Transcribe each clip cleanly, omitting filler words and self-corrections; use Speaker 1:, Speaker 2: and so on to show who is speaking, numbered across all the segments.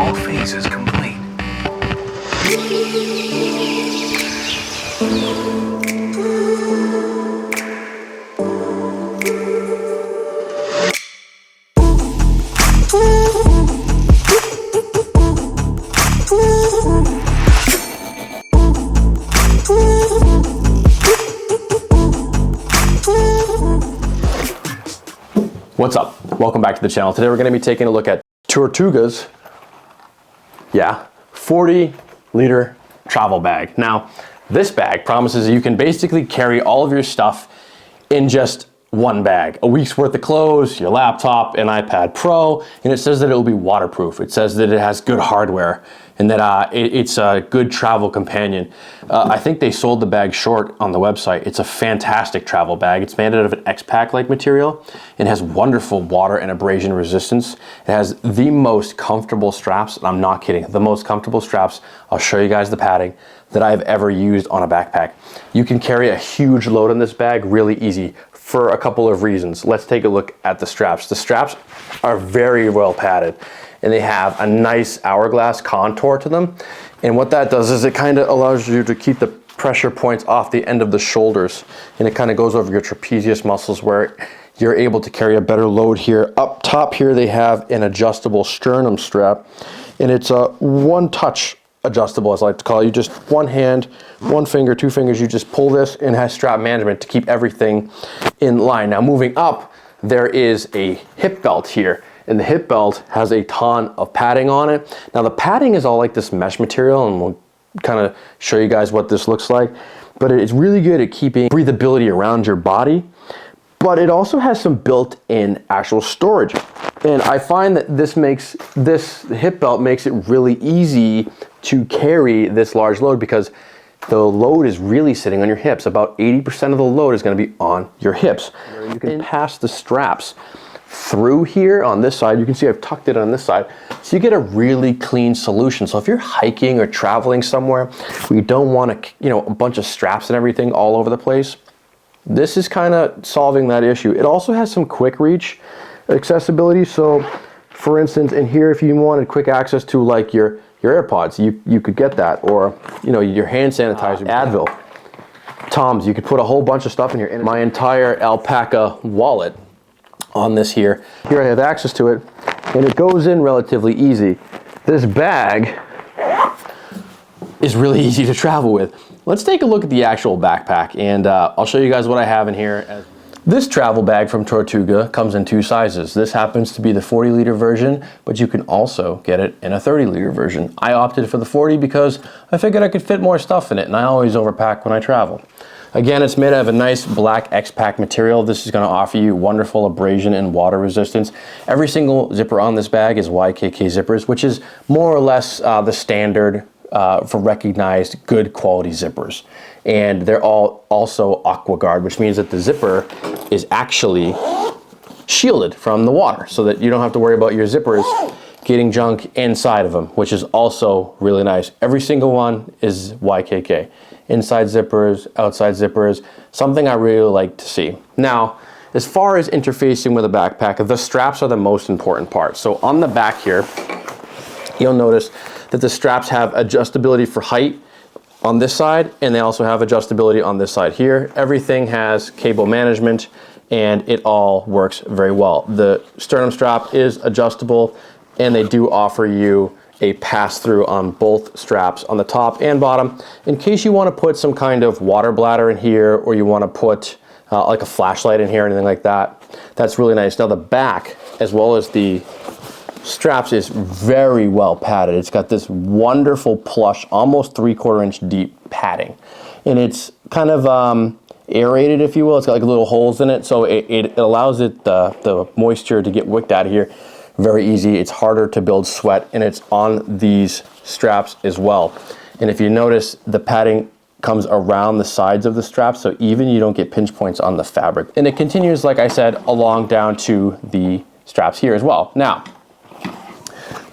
Speaker 1: All phases complete.
Speaker 2: What's up? Welcome back to the channel. Today we're going to be taking a look at Tortuga's 40-liter travel bag. Now, this bag promises you can basically carry all of your stuff in just one bag. A week's worth of clothes, your laptop, an iPad Pro, and it says that it will be waterproof. It says that it has good hardware and that it's a good travel companion. I think they sold the bag short on the website. It's a fantastic travel bag. It's made out of an X-Pack-like material. It has wonderful water and abrasion resistance. It has the most comfortable straps, and I'm not kidding, the most comfortable straps. I'll show you guys the padding that I've ever used on a backpack. You can carry a huge load in this bag really easy for a couple of reasons. Let's take a look at the straps. The straps are very well padded, and they have a nice hourglass contour to them. And what that does is it kind of allows you to keep the pressure points off the end of the shoulders, and it kind of goes over your trapezius muscles where you're able to carry a better load here. Up top here they have an adjustable sternum strap, and it's a one-touch adjustable, as I like to call it. You just one hand, one finger, two fingers, you just pull this, and has strap management to keep everything in line. Now moving up, there is a hip belt here, and the hip belt has a ton of padding on it. Now the padding is all like this mesh material, and we'll kind of show you guys what this looks like, but it's really good at keeping breathability around your body, but it also has some built-in actual storage. And I find that this hip belt makes it really easy to carry this large load because the load is really sitting on your hips. About 80% of the load is going to be on your hips. You can pass the straps through here on this side. You can see I've tucked it on this side. So you get a really clean solution. So if you're hiking or traveling somewhere where you don't want to, a bunch of straps and everything all over the place, this is kind of solving that issue. It also has some quick reach accessibility. So for instance, in here, if you wanted quick access to like your AirPods, you could get that, or your hand sanitizer, Advil, Toms. You could put a whole bunch of stuff in here. And my entire alpaca wallet on this here I have access to it, and it goes in relatively easy. This bag is really easy to travel with. Let's take a look at the actual backpack, and I'll show you guys what I have in here. This travel bag from Tortuga comes in two sizes. This happens to be the 40-liter version, but you can also get it in a 30-liter version. I opted for the 40 because I figured I could fit more stuff in it, and I always overpack when I travel. Again, it's made out of a nice black X-Pack material. This is going to offer you wonderful abrasion and water resistance. Every single zipper on this bag is YKK zippers, which is more or less the standard for recognized good quality zippers. And they're all also AquaGuard, which means that the zipper is actually shielded from the water so that you don't have to worry about your zippers getting junk inside of them, which is also really nice. Every single one is YKK. Inside zippers, outside zippers, something I really like to see. Now, as far as interfacing with a backpack, the straps are the most important part. So on the back here, you'll notice that the straps have adjustability for height on this side, and they also have adjustability on this side here. Everything has cable management, and it all works very well. The sternum strap is adjustable, and they do offer you a pass-through on both straps on the top and bottom in case you want to put some kind of water bladder in here, or you want to put like a flashlight in here or anything like that. That's really nice. Now the back, as well as the straps, is very well padded. It's got this wonderful plush, almost 3/4 inch deep padding, and it's kind of aerated, if you will. It's got like little holes in it, so it allows the moisture to get wicked out of here very easy. It's harder to build sweat, and it's on these straps as well. And if you notice, the padding comes around the sides of the strap, so even you don't get pinch points on the fabric. And it continues, like I said, along down to the straps here as well. Now,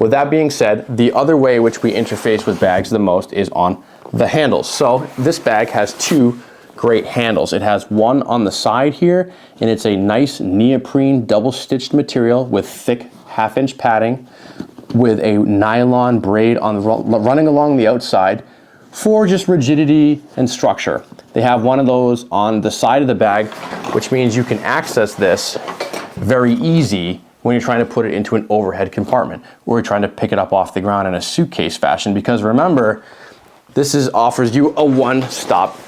Speaker 2: with that being said, the other way which we interface with bags the most is on the handles. So this bag has two great handles. It has one on the side here, and it's a nice neoprene double-stitched material with thick 1/2 inch padding. with a nylon braid on running along the outside for just rigidity and structure. They have one of those on the side of the bag, which means you can access this very easy when you're trying to put it into an overhead compartment or you're trying to pick it up off the ground in a suitcase fashion, because remember, this offers you a one-stop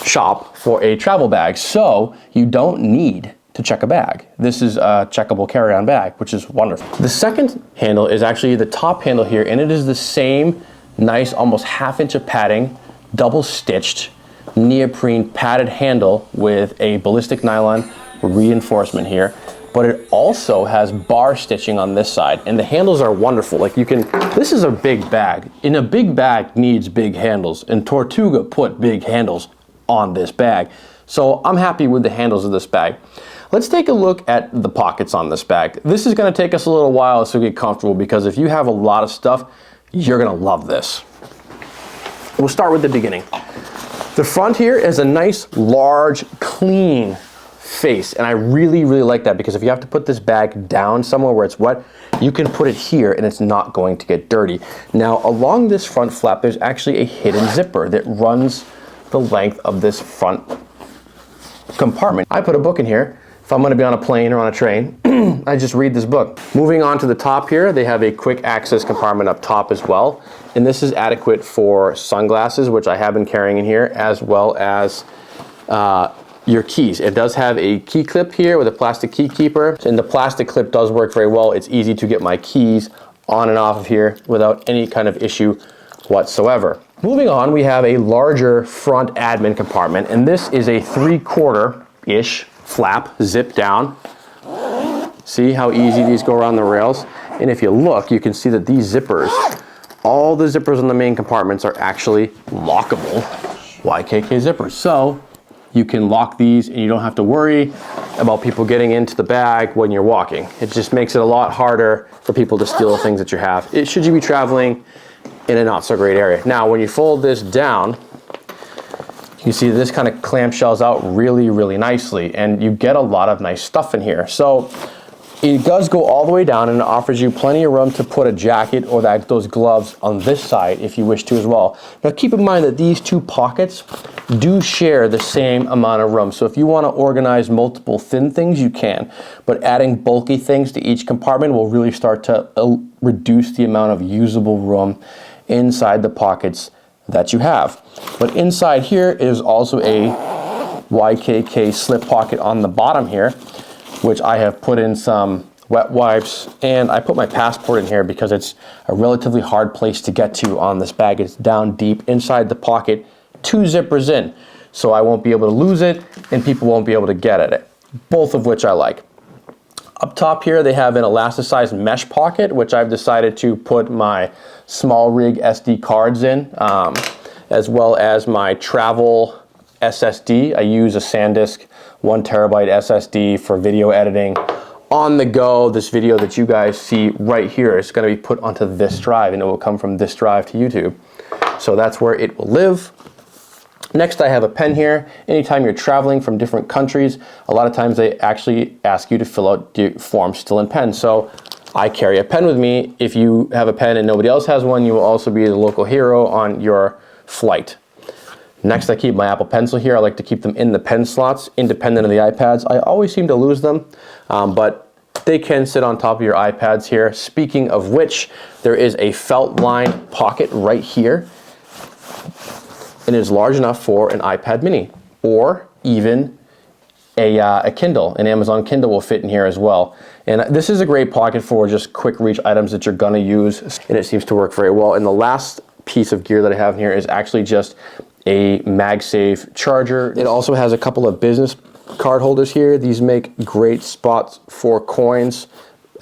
Speaker 2: shop for a travel bag, so you don't need to check a bag. This is a checkable carry-on bag, which is wonderful. The second handle is actually the top handle here, and it is the same nice, almost ½ inch of padding, double stitched neoprene padded handle with a ballistic nylon reinforcement here. But it also has bar stitching on this side, and the handles are wonderful. Like, you can, this is a big bag, and a big bag needs big handles, and Tortuga put big handles on this bag. So I'm happy with the handles of this bag. Let's take a look at the pockets on this bag. This is gonna take us a little while to get comfortable, because if you have a lot of stuff, you're gonna love this. We'll start with the beginning. The front here is a nice, large, clean face, and I really like that, because if you have to put this bag down somewhere where it's wet, you can put it here and it's not going to get dirty. Now, along this front flap, there's actually a hidden zipper that runs the length of this front compartment. I put a book in here. If I'm going to be on a plane or on a train, I just read this book. Moving on to the top here, they have a quick access compartment up top as well, and this is adequate for sunglasses, which I have been carrying in here, as well as your keys. It does have a key clip here with a plastic key keeper, and the plastic clip does work very well. It's easy to get my keys on and off of here without any kind of issue whatsoever. Moving on, we have a larger front admin compartment, and this is a 3/4-ish flap, zip down. See how easy these go around the rails? And if you look, you can see that these zippers, all the zippers in the main compartments are actually lockable YKK zippers. So you can lock these and you don't have to worry about people getting into the bag when you're walking. It just makes it a lot harder for people to steal the things that you have, should you be traveling in a not so great area. Now, when you fold this down, you see this kind of clamshells out really nicely, and you get a lot of nice stuff in here. So it does go all the way down, and it offers you plenty of room to put a jacket or those gloves on this side if you wish to as well. Now, keep in mind that these two pockets do share the same amount of room. So if you want to organize multiple thin things, you can, but adding bulky things to each compartment will really start to reduce the amount of usable room inside the pockets that you have. But inside here is also a YKK slip pocket on the bottom here, which I have put in some wet wipes, and I put my passport in here because it's a relatively hard place to get to on this bag. It's down deep inside the pocket, 2 zippers in, so I won't be able to lose it and people won't be able to get at it, both of which I like. Up top here, they have an elasticized mesh pocket, which I've decided to put my small rig SD cards in, as well as my travel SSD. I use a SanDisk 1 terabyte SSD for video editing on the go. This video that you guys see right here is going to be put onto this drive, and it will come from this drive to YouTube. So that's where it will live. Next, I have a pen here. Anytime you're traveling from different countries, a lot of times they actually ask you to fill out the form still in pen. So I carry a pen with me. If you have a pen and nobody else has one, you will also be the local hero on your flight. Next, I keep my Apple Pencil here. I like to keep them in the pen slots, independent of the iPads. I always seem to lose them, but they can sit on top of your iPads here. Speaking of which, there is a felt lined pocket right here, and it is large enough for an iPad mini or even a Kindle. An Amazon Kindle will fit in here as well. And this is a great pocket for just quick reach items that you're gonna use, and it seems to work very well. And the last piece of gear that I have in here is actually just a MagSafe charger. It also has a couple of business card holders here. These make great spots for coins,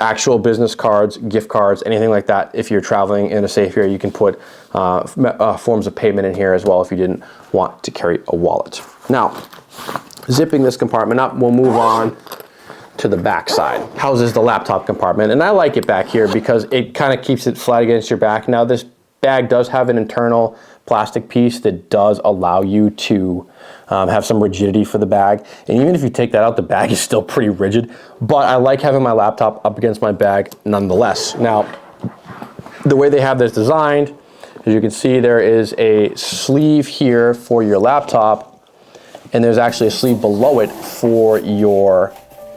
Speaker 2: actual business cards, gift cards, anything like that. If you're traveling in a safe area, you can put forms of payment in here as well if you didn't want to carry a wallet. Now, zipping this compartment up, we'll move on to the back side. Houses the laptop compartment, and I like it back here because it kind of keeps it flat against your back. Now, this bag does have an internal plastic piece that does allow you to have some rigidity for the bag, and even if you take that out, the bag is still pretty rigid, but I like having my laptop up against my bag nonetheless. Now, the way they have this designed, as you can see, there is a sleeve here for your laptop, and there's actually a sleeve below it for your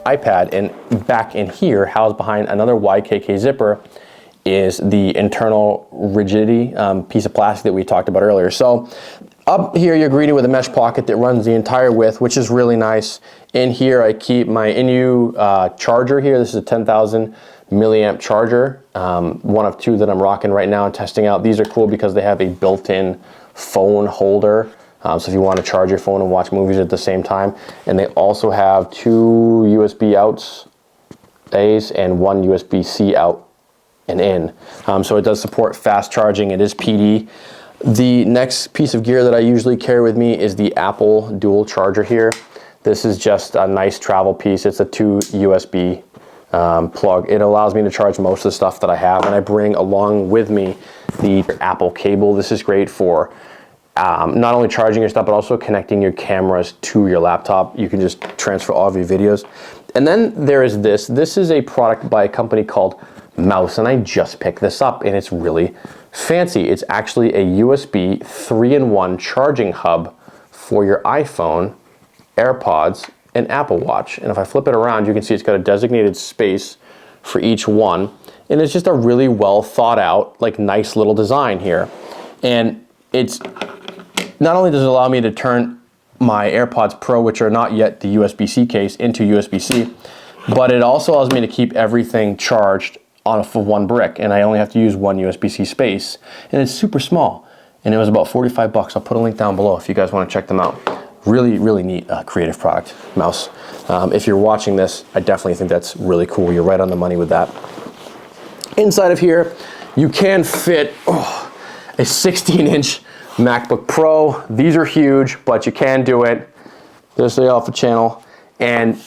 Speaker 2: iPad. And back in here, housed behind another YKK zipper, is the internal rigidity piece of plastic that we talked about earlier. So up here, you're greeted with a mesh pocket that runs the entire width, which is really nice. In here, I keep my Inu charger here. This is a 10,000 milliamp charger, one of two that I'm rocking right now and testing out. These are cool because they have a built-in phone holder. So if you want to charge your phone and watch movies at the same time. And they also have two USB outs, A's, and one USB-C out and in. So it does support fast charging. It is PD. The next piece of gear that I usually carry with me is the Apple dual charger here. This is just a nice travel piece. It's a 2 USB plug. It allows me to charge most of the stuff that I have, and I bring along with me the Apple cable. This is great for not only charging your stuff, but also connecting your cameras to your laptop. You can just transfer all of your videos. And then there is this. This is a product by a company called Mouse, and I just picked this up, and it's really fancy. It's actually a USB 3-in-1 charging hub for your iPhone, AirPods, and Apple Watch. And if I flip it around, you can see it's got a designated space for each one. And it's just a really well thought out, like nice little design here. And it's not only does it allow me to turn my AirPods Pro, which are not yet the USB-C case, into USB-C, but it also allows me to keep everything charged off of one brick, and I only have to use one USB-C space. And it's super small. And it was about 45 bucks. I'll put a link down below if you guys want to check them out. Really, really neat creative product, Mouse. If you're watching this, I definitely think that's really cool. You're right on the money with that. Inside of here, you can fit a 16-inch MacBook Pro. These are huge, but you can do it. There's the Alpha channel. And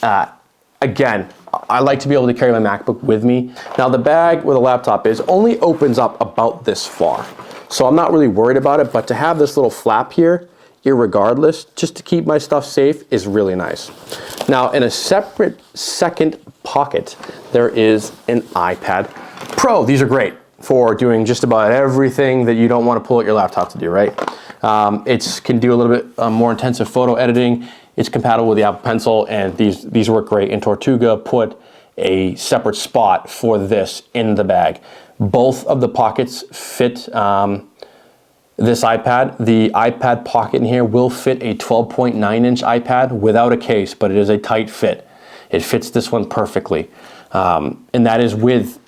Speaker 2: again, I like to be able to carry my MacBook with me. Now the bag where the laptop is only opens up about this far. So I'm not really worried about it, but to have this little flap here, irregardless, just to keep my stuff safe, is really nice. Now in a separate second pocket, there is an iPad Pro. These are great for doing just about everything that you don't want to pull out your laptop to do, right? It can do a little bit more intensive photo editing. It's compatible with the Apple Pencil, and these work great. And Tortuga put a separate spot for this in the bag. Both of the pockets fit this iPad. The iPad pocket in here will fit a 12.9-inch iPad without a case, but it is a tight fit. It fits this one perfectly. And that is with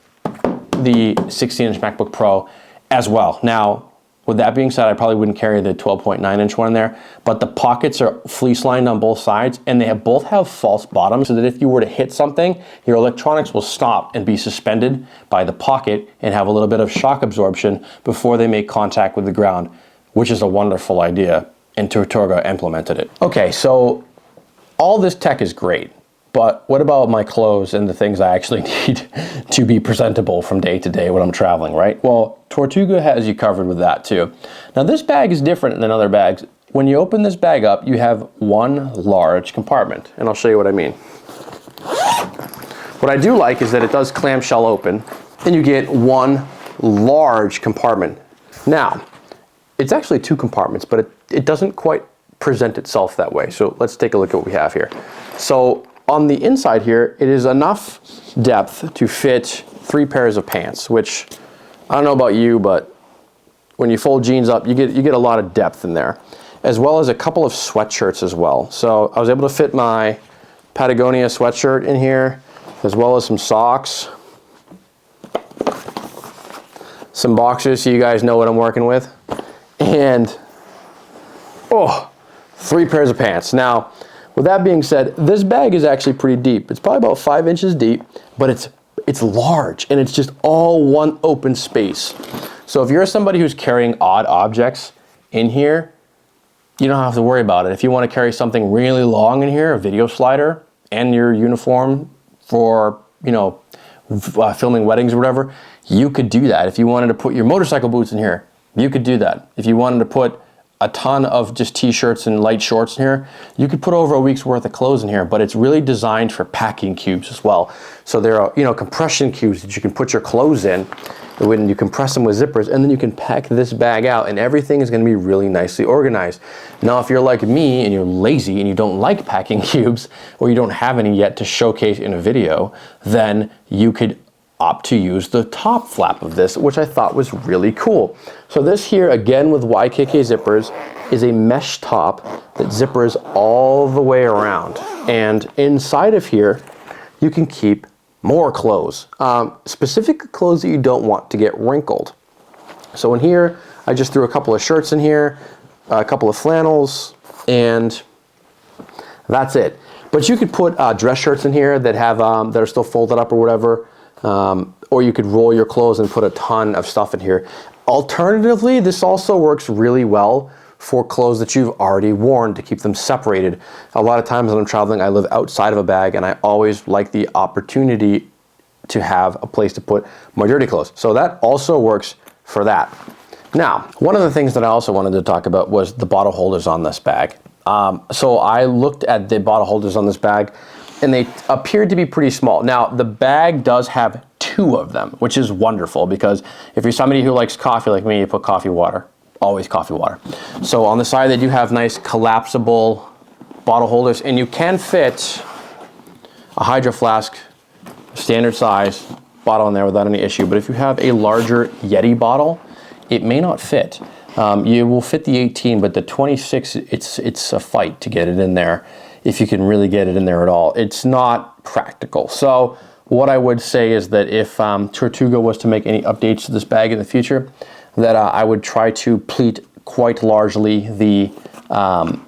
Speaker 2: the 16-inch MacBook Pro as well. Now, with that being said, I probably wouldn't carry the 12.9-inch one in there, but the pockets are fleece lined on both sides, and they both have false bottoms so that if you were to hit something, your electronics will stop and be suspended by the pocket and have a little bit of shock absorption before they make contact with the ground, which is a wonderful idea, and Tortuga implemented it. Okay, so all this tech is great, but what about my clothes and the things I actually need to be presentable from day to day when I'm traveling, right? Well, Tortuga has you covered with that too. Now this bag is different than other bags. When you open this bag up, you have one large compartment, and I'll show you what I mean. What I do like is that it does clamshell open, and you get one large compartment. Now, it's actually two compartments, but it doesn't quite present itself that way. So let's take a look at what we have here. So on the inside here, it is enough depth to fit 3 pairs of pants, which I don't know about you, but when you fold jeans up, you get a lot of depth in there, as well as a couple of sweatshirts as well. So I was able to fit my Patagonia sweatshirt in here, as well as some socks, some boxers so you guys know what I'm working with, and 3 pairs of pants. Now, with that being said, this bag is actually pretty deep. It's probably about 5 inches deep, but it's large, and it's just all one open space. So if you're somebody who's carrying odd objects in here, you don't have to worry about it. If you want to carry something really long in here, a video slider, and your uniform for, filming weddings or whatever, you could do that. If you wanted to put your motorcycle boots in here, you could do that. If you wanted to put a ton of just t-shirts and light shorts in here, you could put over a week's worth of clothes in here, but it's really designed for packing cubes as well. So there are, compression cubes that you can put your clothes in, when you compress them with zippers, and then you can pack this bag out and everything is gonna be really nicely organized. Now, if you're like me and you're lazy and you don't like packing cubes, or you don't have any yet to showcase in a video, then you could opt to use the top flap of this, which I thought was really cool. So this here, again with YKK zippers, is a mesh top that zippers all the way around. And inside of here, you can keep more clothes, specific clothes that you don't want to get wrinkled. So in here, I just threw a couple of shirts in here, a couple of flannels, and that's it. But you could put dress shirts in here that have that are still folded up or whatever, or you could roll your clothes and put a ton of stuff in here. Alternatively, this also works really well for clothes that you've already worn to keep them separated. A lot of times when I'm traveling, I live outside of a bag, and I always like the opportunity to have a place to put my dirty clothes. So that also works for that. Now, one of the things that I also wanted to talk about was the bottle holders on this bag. So I looked at the bottle holders on this bag, and they appeared to be pretty small. Now, the bag does have 2 of them, which is wonderful, because if you're somebody who likes coffee like me, you put coffee water. Always coffee water. So on the side, they do have nice collapsible bottle holders, and you can fit a Hydro Flask, standard size bottle in there without any issue. But if you have a larger Yeti bottle, it may not fit. You will fit the 18, but the 26, it's a fight to get it in there, if you can really get it in there at all. It's not practical. So what I would say is that if Tortuga was to make any updates to this bag in the future, that I would try to pleat quite largely the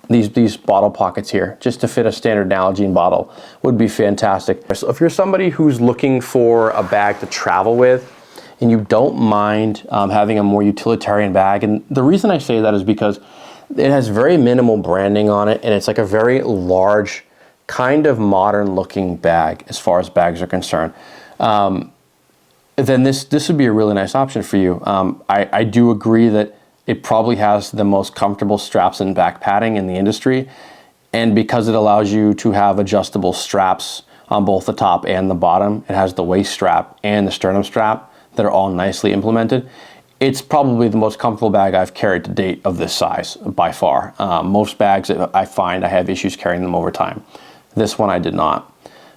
Speaker 2: these bottle pockets here, just to fit a standard Nalgene bottle would be fantastic. So if you're somebody who's looking for a bag to travel with, and you don't mind having a more utilitarian bag, and the reason I say that is because it has very minimal branding on it, and it's like a very large, kind of modern looking bag as far as bags are concerned. Then this would be a really nice option for you. I do agree that it probably has the most comfortable straps and back padding in the industry, and because it allows you to have adjustable straps on both the top and the bottom, it has the waist strap and the sternum strap that are all nicely implemented. It's probably the most comfortable bag I've carried to date of this size, by far. Most bags, I find I have issues carrying them over time. This one I did not.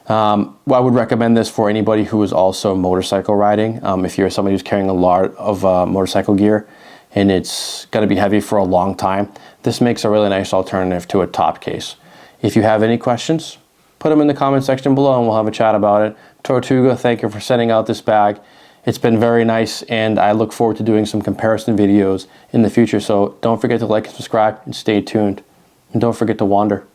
Speaker 2: Well, I would recommend this for anybody who is also motorcycle riding. If you're somebody who's carrying a lot of motorcycle gear and it's going to be heavy for a long time, this makes a really nice alternative to a top case. If you have any questions, put them in the comment section below and we'll have a chat about it. Tortuga, thank you for sending out this bag. It's been very nice, and I look forward to doing some comparison videos in the future. So don't forget to like and subscribe and stay tuned. And don't forget to wander.